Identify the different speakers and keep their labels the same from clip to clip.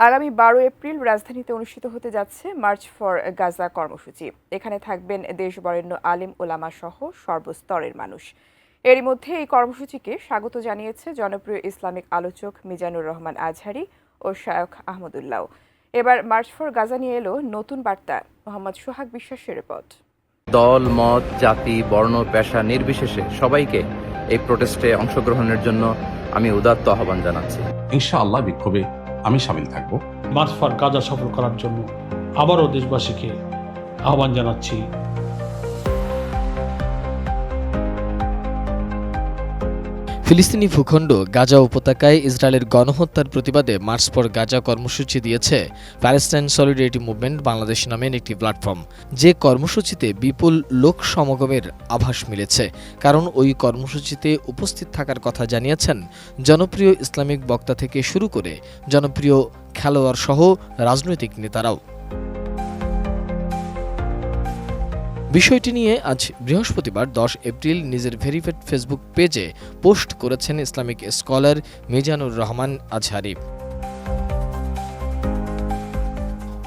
Speaker 1: আগামী ১২ এপ্রিল রাজধানীতে অনুষ্ঠিত হতে যাচ্ছে মার্চ ফর গাজা কর্মসূচি। এখানে থাকবেন দেশ বরেণ্য আলেম ওলামা সহ সর্বস্তরের মানুষ। এরই মধ্যে এই কর্মসূচিকে স্বাগত জানিয়েছে জনপ্রিয় ইসলামিক আলোচক মিজানুর রহমান আজহারী ও শায়খ আহমদুল্লাহ। এবার মার্চ ফর গাজা নিয়ে এলো নতুন বার্তা। মোহাম্মদ সোহাগ বিশ্বাসের রিপোর্ট।
Speaker 2: দল, মত, জাতি, বর্ণ, পেশা নির্বিশেষে সবাইকে এই প্রোটেস্টে অংশগ্রহণের জন্য আমি উদাত্ত আহ্বান জানাচ্ছি।
Speaker 3: ইনশাআল্লাহ বিক্ষোভে আমি শামিল থাকব।
Speaker 4: মার্চ ফর গাজা সফল করার জন্য আবারও দেশবাসীকে আহ্বান জানাচ্ছি।
Speaker 5: ফিলিস্তিনি ভূখণ্ড গাজা উপত্যকায় ইসরায়েলের গণহত্যার প্রতিবাদে মার্চ ফর গাজা কর্মসূচি দিয়েছে প্যালেস্টাইন সলিডারিটি মুভমেন্ট বাংলাদেশ নামের একটি প্ল্যাটফর্ম। যে কর্মসূচিতে বিপুল লোক সমাগমের আভাস মিলেছে, কারণ ওই কর্মসূচিতে উপস্থিত থাকার কথা জানিয়েছেন জনপ্রিয় ইসলামিক বক্তা থেকে শুরু করে জনপ্রিয় খেলোয়াড় সহ রাজনৈতিক নেতারাও। বিষয়টি নিয়ে আজ বৃহস্পতিবার 10 এপ্রিল নিজের ভেরিফাইড ফেসবুক পেজে পোস্ট করেছেন ইসলামিক স্কলার মিজানুর রহমান আজহারী।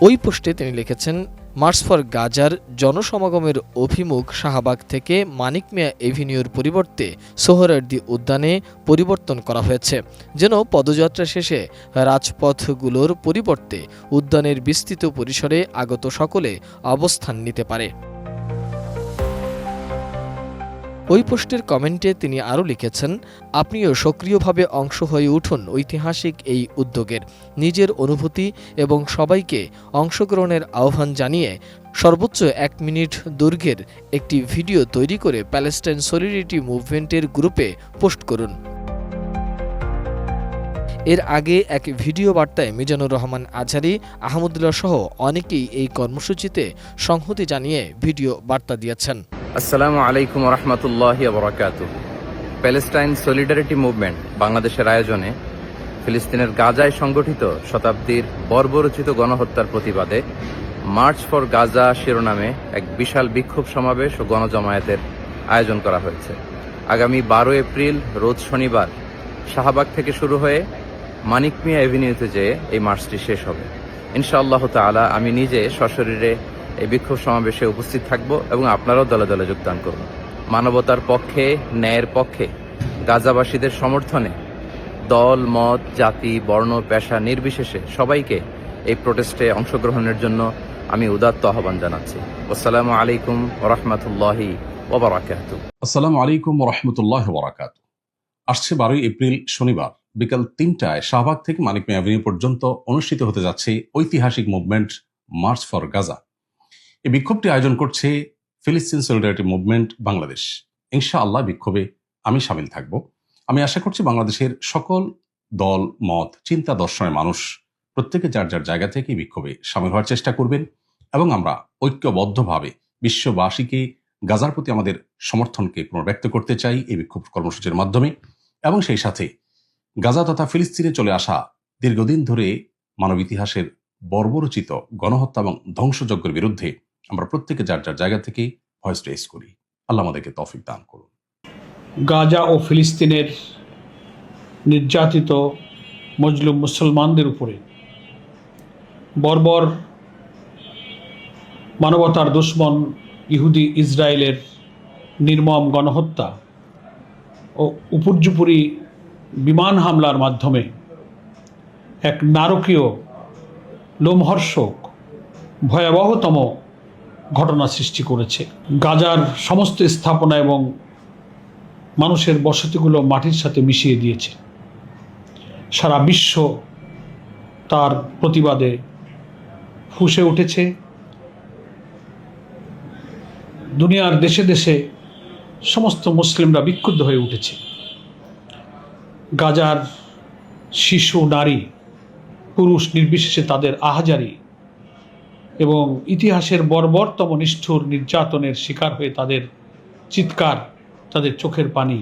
Speaker 5: ওই পোস্টে তিনি লিখেছেন, মার্চ ফর গাজার জনসমাগমের অভিমুখ শাহবাগ থেকে মানিক মিয়া এভিনিউর পরিবর্তে সোহরাওয়ার্দী উদ্যানে পরিবর্তন করা হয়েছে, যেন পদযাত্রা শেষে রাজপথগুলোর পরিবর্তে উদ্যানের বিস্তৃত পরিসরে আগত সকলে অবস্থান নিতে পারে। ওই পোস্টের কমেন্টে তিনি আরও লিখেছেন, আপনিও সক্রিয়ভাবে অংশ হয়ে উঠুন ঐতিহাসিক এই উদ্যোগের। নিজের অনুভূতি এবং সবাইকে অংশগ্রহণের আহ্বান জানিয়ে সর্বোচ্চ 1 মিনিট দৈর্ঘ্যের একটি ভিডিও তৈরি করে প্যালেস্টাইন সলিডারিটি মুভমেন্টের গ্রুপে পোস্ট করুন। এর আগে এক ভিডিও বার্তায় মিজানুর রহমান আজহারী, আহমদুল্লাহ সহ অনেকেই এই কর্মসূচিতে সংহতি জানিয়ে ভিডিও বার্তা দিয়েছেন।
Speaker 2: আসসালামু আলাইকুম ওয়া রাহমাতুল্লাহি ওয়া বারাকাতুহু। প্যালেস্টাইন সলিডারিটি মুভমেন্ট বাংলাদেশের আয়োজনে ফিলিস্তিনের গাজায় সংগঠিত শতাব্দীর বর্বরোচিত গণহত্যার প্রতিবাদে মার্চ ফর গাজা শিরোনামে এক বিশাল বিক্ষোভ সমাবেশ ও গণজমায়েতের আয়োজন করা হয়েছে। আগামী 12 এপ্রিল রোজ শনিবার শাহবাগ থেকে শুরু হয়ে মানিক মিয়া এভিনিউতে যেয়ে এই মার্চটি শেষ হবে। ইনশাআল্লাহ তাআলা আমি নিজে সশরীরে এই বিক্ষোভ সমাবেশে উপস্থিত থাকব এবং আপনারাও দলে দলে যোগদান করুন। মানবতার পক্ষে, ন্যায়ের পক্ষে, গাজাবাসীদের সমর্থনে দল, মত, জাতি, বর্ণ, পেশা নির্বিশেষে সবাইকে এই প্রোটেস্টে অংশগ্রহণের জন্য আমি উদাত্ত আহ্বান জানাচ্ছি। আসসালামু আলাইকুম ওয়া রাহমাতুল্লাহি ওয়া বারাকাতুহু।
Speaker 3: আসসালামু আলাইকুম ওয়া রাহমাতুল্লাহি ওয়া বারাকাতুহু। আসছে 12 এপ্রিল শনিবার বিকাল 3টায় শাহবাগ থেকে মানিক মিয়া এভিনিউ পর্যন্ত অনুষ্ঠিত হতে যাচ্ছে ঐতিহাসিক মুভমেন্ট মার্চ ফর গাজা। এই বিক্ষোভটি আয়োজন করছে ফিলিস্তিন সলিডারিটি মুভমেন্ট বাংলাদেশ। ইনশাআল্লাহ বিক্ষোভে আমি শামিল থাকব। আমি আশা করছি বাংলাদেশের সকল দল, মত, চিন্তা দর্শনের মানুষ প্রত্যেকে যার যার জায়গা থেকে বিক্ষোভে শামিল হওয়ার চেষ্টা করবেন এবং আমরা ঐক্যবদ্ধভাবে বিশ্ববাসীকে গাজার প্রতি আমাদের সমর্থনকে পুনর্ব্যক্ত করতে চাই এই বিক্ষোভ কর্মসূচির মাধ্যমে। এবং সেই সাথে গাজা তথা ফিলিস্তিনে চলে আসা দীর্ঘদিন ধরে মানব ইতিহাসের বর্বরোচিত গণহত্যা এবং ধ্বংসযজ্ঞের বিরুদ্ধে আমরা প্রত্যেকে যার যার জায়গা থেকে ভয়েস রেজ করি। আল্লাহ আমাদেরকে তৌফিক দান করুন।
Speaker 4: গাজা ও ফিলিস্তিনের নির্যাতিত মজলুম মুসলমানদের উপরে বর্বর মানবতার দুশমন ইহুদি ইসরায়েলের নির্মম গণহত্যা ও উপর্যুপরি বিমান হামলার মাধ্যমে এক নারকীয়, লোমহর্ষক, ভয়াবহতম ঘটনা সৃষ্টি করেছে। গাজার সমস্ত স্থাপনা এবং মানুষের বসতিগুলো মাটির সাথে মিশিয়ে দিয়েছে। সারা বিশ্ব তার প্রতিবাদে ফুঁসে উঠেছে। দুনিয়ার দেশে দেশে সমস্ত মুসলিমরা বিক্ষুব্ধ হয়ে উঠেছে। গাজার শিশু, নারী, পুরুষ নির্বিশেষে তাদের আহাজারি এবং ইতিহাসের বর্বরতম নিষ্ঠুর নির্যাতনের শিকার হয়ে তাদের চিৎকার, তাদের চোখের পানি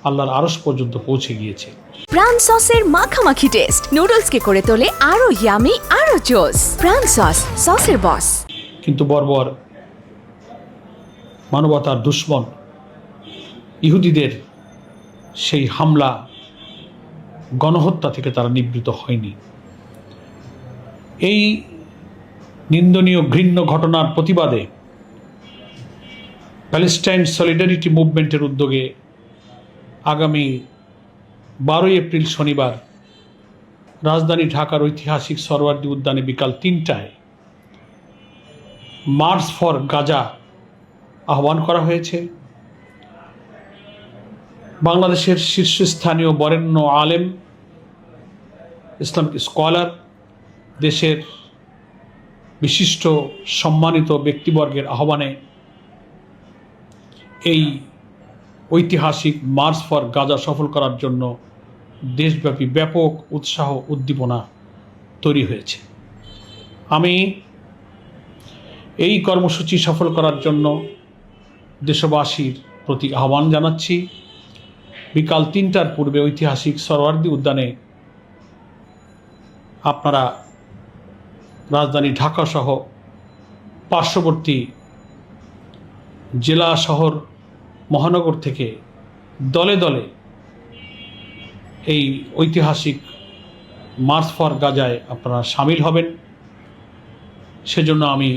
Speaker 4: আল্লাহর আরশ পর্যন্ত পৌঁছে গিয়েছে।
Speaker 6: প্রাণ সসের মাখামাখি টেস্ট নুডলসকে করে তোলে আরো ইয়ামি, আরো জোস। প্রাণ সস, সসের বস।
Speaker 4: কিন্তু বর্বর মানবতার দুশমন ইহুদিদের সেই হামলা, গণহত্যা থেকে তারা নিবৃত হয়নি। এই নিন্দনীয় ঘৃণ্য ঘটনার প্রতিবাদে প্যালেস্টাইন সলিডারিটি মুভমেন্টের উদ্যোগে আগামী 12 এপ্রিল শনিবার রাজধানী ঢাকার ঐতিহাসিক সরওয়ার্দী উদ্যানে বিকাল 3টায় মার্চ ফর গাজা আহ্বান করা হয়েছে। বাংলাদেশের শীর্ষস্থানীয় বরেণ্য আলেম, ইসলামিক স্কলার, দেশের বিশিষ্ট সম্মানিত ব্যক্তিবর্গের আহ্বানে এই ঐতিহাসিক মার্চ ফর গাজা সফল করার জন্য দেশব্যাপী ব্যাপক উৎসাহ উদ্দীপনা তৈরি হয়েছে। আমি এই কর্মসূচি সফল করার জন্য দেশবাসীর প্রতি আহ্বান জানাচ্ছি। বিকাল 3টার পূর্বে ঐতিহাসিক সরওয়ার্দী উদ্যানে আপনারা রাজধানী ঢাকা সহ পার্শ্ববর্তী জেলা শহর মহানগর থেকে দলে দলে এই ঐতিহাসিক মার্চ ফর গাজায় আপনারা সামিল হবেন। সেজন্য আমি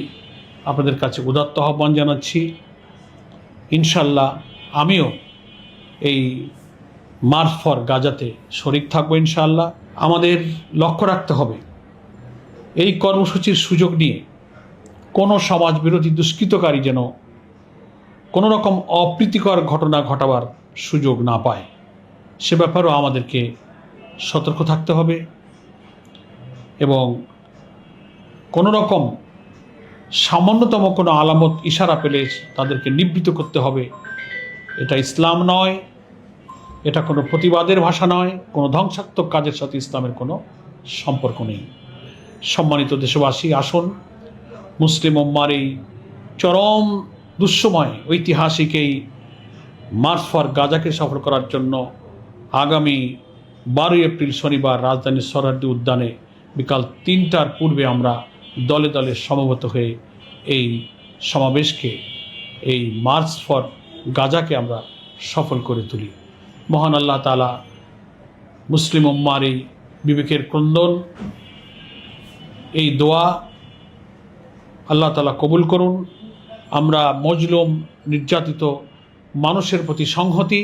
Speaker 4: আপনাদের কাছে উদাত্ত আহ্বান জানাচ্ছি। ইনশাল্লাহ আমিও এই মার্চ ফর গাজাতে শরিক থাকবো ইনশাআল্লাহ। আমাদের লক্ষ্য রাখতে হবে এই কর্মসূচির সুযোগ নিয়ে কোনো সমাজবিরোধী দুষ্কৃতকারী যেন কোনো রকম অপ্রীতিকর ঘটনা ঘটাবার সুযোগ না পায়, সে ব্যাপারেও আমাদেরকে সতর্ক থাকতে হবে এবং কোনো রকম সামান্যতম কোনো আলামত ইশারা পেলে তাদেরকে নিবৃত্ত করতে হবে। এটা ইসলাম নয়, এটা কোনো প্রতিবাদের ভাষা নয়, কোনো ধ্বংসাত্মক কাজের সাথে ইসলামের কোনো সম্পর্ক নেই। সম্মানিত দেশবাসী, আসুন মুসলিম উম্মার এই চরম দুঃসময় ঐতিহাসিক এই মার্চ ফর গাজাকে সফল করার জন্য আগামী 12 এপ্রিল শনিবার রাজধানীর সরওয়ার্দী উদ্যানে বিকাল 3টার পূর্বে আমরা দলে দলে সমবেত হয়ে এই সমাবেশকে, এই মার্চ ফর গাজাকে আমরা সফল করে তুলি। মহান আল্লাহ তাআলা মুসলিম উম্মার এই বিবেকের ক্রন্দন, এই দোয়া আল্লাহ তাআলা কবুল করুন। আমরা মজলুম নির্যাতিত মানুষের প্রতি সংহতি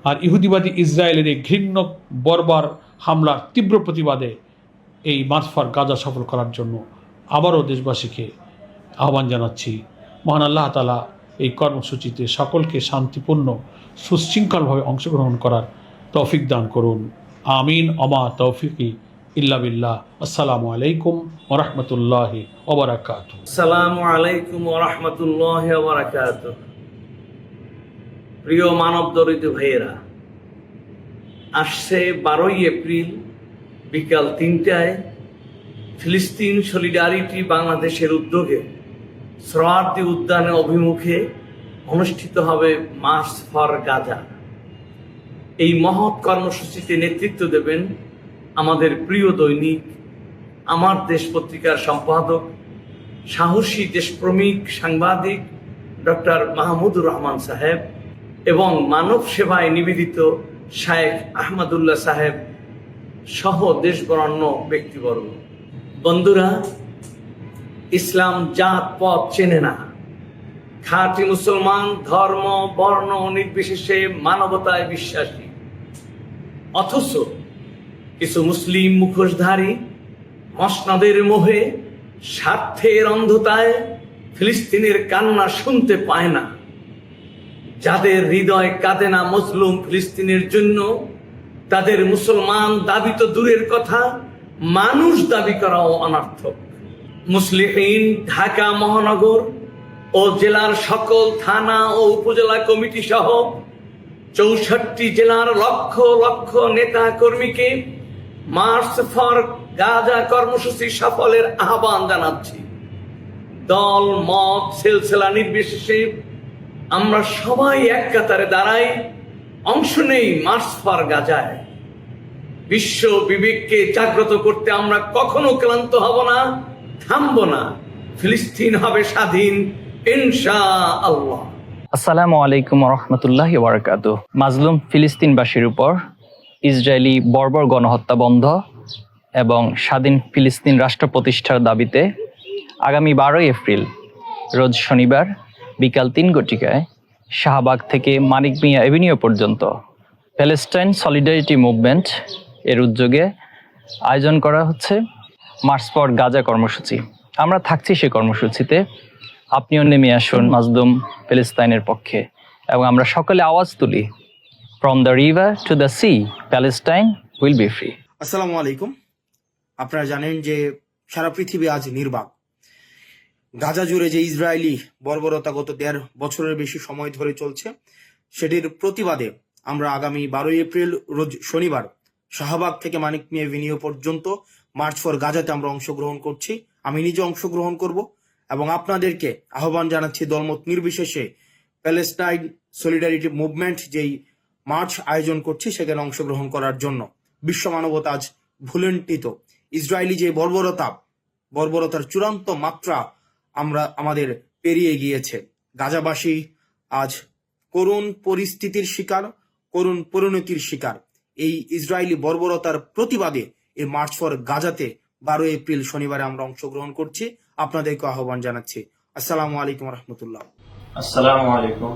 Speaker 4: আর ইহুদিবাদী ইসরায়েলের এই ঘৃণ্য বর্বর হামলার তীব্র প্রতিবাদে এই মার্চ ফর গাজা সফল করার জন্য আবারও দেশবাসীকে আহ্বান জানাচ্ছি। মহান আল্লাহ তাআলা এই কর্মসূচিতে সকলকে শান্তিপূর্ণ সুশৃঙ্খলভাবে অংশগ্রহণ করার তৌফিক দান করুন। আমিন। অমা তৌফিকি ইল্লা বিল্লাহ। আসসালামু আলাইকুম ওয়া রাহমাতুল্লাহি ওয়া বারাকাতুহু।
Speaker 7: আসসালামু আলাইকুম ওয়া রাহমাতুল্লাহি ওয়া বারাকাতুহু। প্রিয় মানব দরিদ্র ভাইয়েরা, আসছে 12 এপ্রিল বিকাল 3টায় ফিলিস্তিন সলিডারিটি বাংলাদেশের উদ্যোগে সরওয়ার্দী উদ্যানে অভিমুখে অনুষ্ঠিত হবে মার্চ ফর গাজা। এই মহৎ কর্মসূচিতে নেতৃত্ব দেবেন আমাদের প্রিয় দৈনিক আমার দেশ পত্রিকার সম্পাদক, সাহসী দেশপ্রেমিক সাংবাদিক ডক্টর মাহমুদুর রহমান সাহেব এবং মানব সেবায় নিবেদিত শায়েখ আহমদুল্লাহ সাহেব সহ দেশ বরেণ্য ব্যক্তিবর্গ। বন্ধুরা, ইসলাম জাত পথ চেনে না। খাঁটি মুসলমান ধর্ম বর্ণ নির্বিশেষে মানবতায় বিশ্বাসী। অথচ কিছু মুসলিম মুখোশধারী মসনদের মোহে স্বার্থের অন্ধতায় ফিলিস্তিনের কান্না শুনতে পায় না। যাদের হৃদয় কাঁদে না মজলুম ফিলিস্তিনের জন্য, তাদের মুসলমান দাবি তো দূরের কথা, মানুষ দাবি করাও অনর্থক। মুসলিহীন ঢাকা মহানগর ও জেলার সকল থানা ও উপজেলা কমিটি সহ 64 জেলার লক্ষ লক্ষ নেতা কর্মীকে মার্চ ফর গাজা কর্মসূচি সফলের আহ্বান জানাচ্ছি। দল মত সিলসিলা নির্বিশেষে আমরা সবাই এক কাতারে দাঁড়াই, অংশ নেই মার্চ ফর গাজায়। বিশ্ব বিবেককে জাগ্রত করতে আমরা কখনো ক্লান্ত হব না, থামব না। ফিলিস্তিন হবে স্বাধীন ইনশাআল্লাহ।
Speaker 8: আসসালামু আলাইকুম ওয়া রাহমাতুল্লাহি ওয়া বারাকাতুহু। মাজলুম ফিলিস্তিনবাসীর উপর ইসরায়েলি বর্বর গণহত্যা বন্ধ এবং স্বাধীন ফিলিস্তিন রাষ্ট্র প্রতিষ্ঠার দাবিতে আগামী 12 এপ্রিল রোজ শনিবার বিকাল 3 ঘটিকায় শাহবাগ থেকে মানিক মিয়া এভিনিউ পর্যন্ত প্যালেস্টাইন সলিডারিটি মুভমেন্ট এর উদ্যোগে আয়োজন করা হচ্ছে মার্চ ফর গাজা কর্মসূচি। আমরা থাকছি সেই কর্মসূচিতে। আপনিও নেমে আসুন মাজলুম প্যালেস্তাইনের পক্ষে এবং আমরা সকলে আওয়াজ তুলি, from the river to the sea, Palestine will be free.
Speaker 9: আসসালামু আলাইকুম। আপনারা জানেন যে সারা পৃথিবী আজ নির্বাক। গাজা জুড়ে যে ইসরায়েলি বর্বরতা গত 1.5 বছরের বেশি সময় ধরে চলছে, সেটির প্রতিবাদে আমরা আগামী 12 এপ্রিল রোজ শনিবার শাহবাগ থেকে মানিক মিয়া এভিনিউ পর্যন্ত মার্চ ফর গাজাতে আমরা অংশগ্রহণ করছি। আমি নিজে অংশগ্রহণ করব এবং আপনাদেরকে আহ্বান জানাচ্ছি দলমত নির্বিশেষে প্যালেস্টাইন সলিডারিটি মুভমেন্ট যেই মার্চ আয়োজন করছি সেখানে অংশগ্রহণ করার জন্য। বিশ্ব মানবতা আজ ভুলুণ্ঠিত। ইসরায়েলি যে বর্বরতার চূড়ান্ত মাত্রা আমাদের পেরিয়ে গিয়েছে। গাজাবাসী আজ করুণ পরিস্থিতির শিকার, করুণ পরিণতির শিকার। এই ইসরায়েলি বর্বরতার প্রতিবাদে এই মার্চ ফর গাজাতে 12 এপ্রিল শনিবারে আমরা অংশগ্রহণ করছি। আপনাদেরকে আহ্বান জানাচ্ছি। আসসালামু আলাইকুম রহমতুল্লাহ।
Speaker 10: আসসালামু আলাইকুম।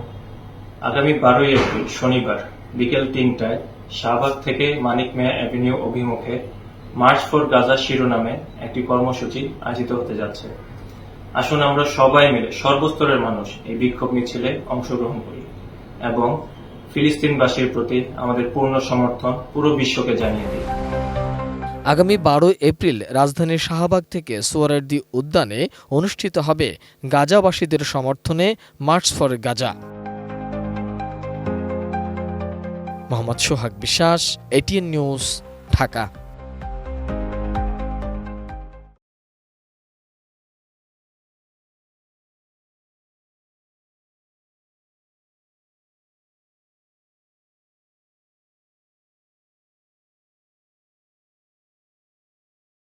Speaker 10: আগামী 12 এপ্রিল শনিবার বিকেল 3টায় শাহবাগ থেকে মানিক মিয়া অ্যাভিনিউ অভিমুখে মার্চ ফর গাজা শিরোনামে একটি কর্মসূচি আয়োজিত হতে যাচ্ছে। আসুন আমরা সবাই মিলে সর্বস্তরের মানুষ এই বিক্ষোভ মিছিলে অংশগ্রহণ করি এবং ফিলিস্তিনবাসীর প্রতি আমাদের পূর্ণ সমর্থন পুরো বিশ্বকে জানিয়ে দিই।
Speaker 5: আগামী 12 এপ্রিল রাজধানীর শাহবাগ থেকে সোহরাওয়ার্দী উদ্যানে অনুষ্ঠিত হবে গাজাবাসীদের সমর্থনে মার্চ ফর গাজা। মোহাম্মদ সোহাগ বিশ্বাস, এটিএন নিউজ, ঢাকা।